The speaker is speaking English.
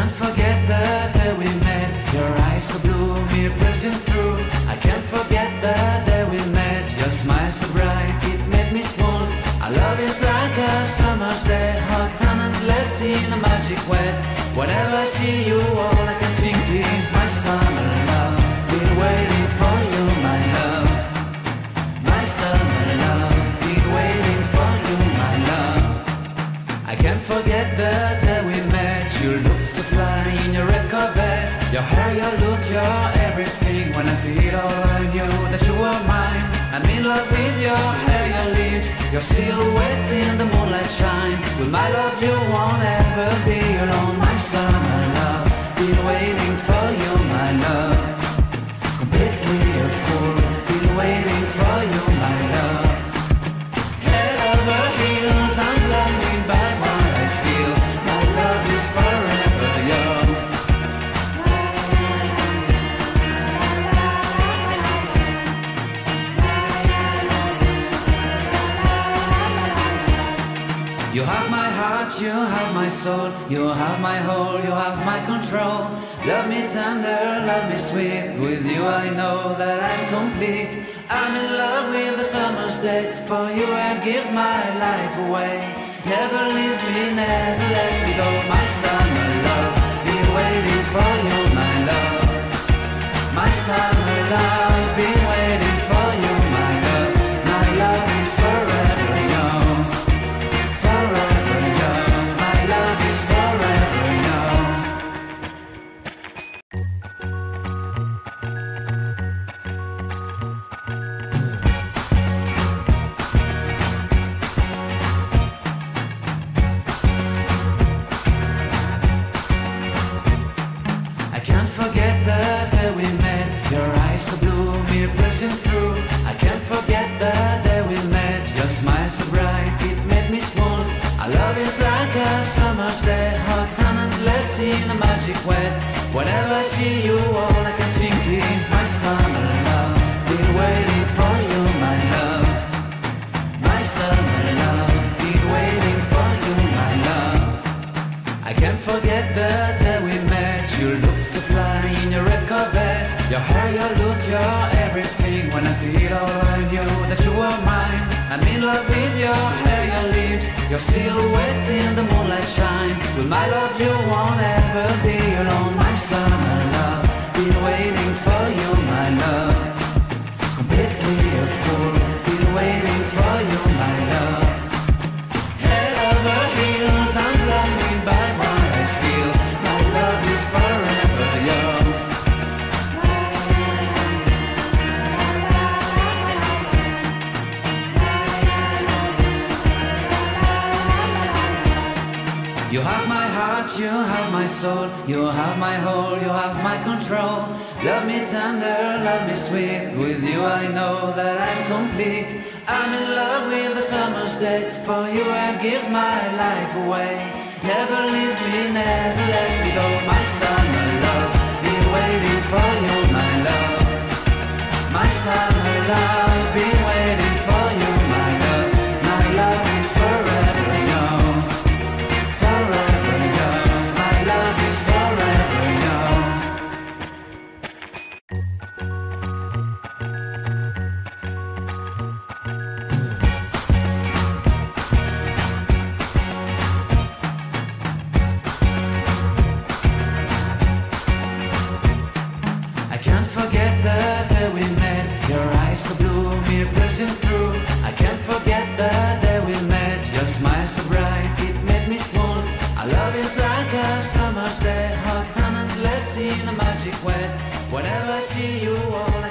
can't forget the day we met. Your eyes so blue, me piercing through. I can't forget the day we met. Your smile so bright, it made me swoon. Our love is like a summer's day, hot and endless in a magic way. Whenever I see you, all I can think is my summer love. Been waiting for you, my love. My summer love. Been waiting for you, my love. I can't forget the day we met. You looked so fly in your red Corvette. Your hair, your look, your everything. When I see it all, I knew that you were mine. I'm in love with your hair, your lips, your silhouette in the moonlight shine. With my love you won't ever be alone. My summer love, been waiting for you, my love. Completely a fool, been waiting for you, my love. Head over heels, I'm blinded by what I feel. My love is forever yours. You have my heart, you have my soul, you have my whole, you have my control. Love me tender, love me sweet. With you I know that I'm complete. I'm in love with the summer's day. For you I'd give my life away. Never leave me, never let me go. My summer love, been waiting for you, my love. My summer love, been waiting for you, my love. My love is forever yours. Forever yours, my love is forever yours. I can't forget the day we met. Your eyes so blue, me piercing through. I can't forget the day we met. Your smile so bright, it made me swoon. Our love is like a summer's day, hot and endless in a magic way. Whenever I see you, all I can think is my summer love. Been waiting for you, my love. My summer love, been waiting for you, my love. I can't forget the day we met. You looked so fly in your red Corvette. Your hair, your look, your everything. When I see it all, I knew that you were mine. I'm in love with your hair, your lips, your silhouette in the moonlight shine. With my love you won't ever be alone. My summer love, been waiting for you, my love. Completely a fool, been waiting for you, my love. Head over heels, I'm blinded by what I feel. My love is forever yours. You have my heart, you have my soul, you have my whole, you have my control. Love me tender, love me sweet. With you I know that I'm complete. I'm in love with the summer's day. For you I'd give my life away. Never leave me, never let me go. My summer love, been waiting for you, my love. My summer love, been waiting for you, my love. My love is forever yours. Forever yours, my love is forever yours. I can't forget the day we met. Your eyes so blue, me piercing through. I can't forget the day we met. Your smile so bright, it made me swoon. Our love is like a summer's day, hot and endless in a magic way. Whenever I see you, all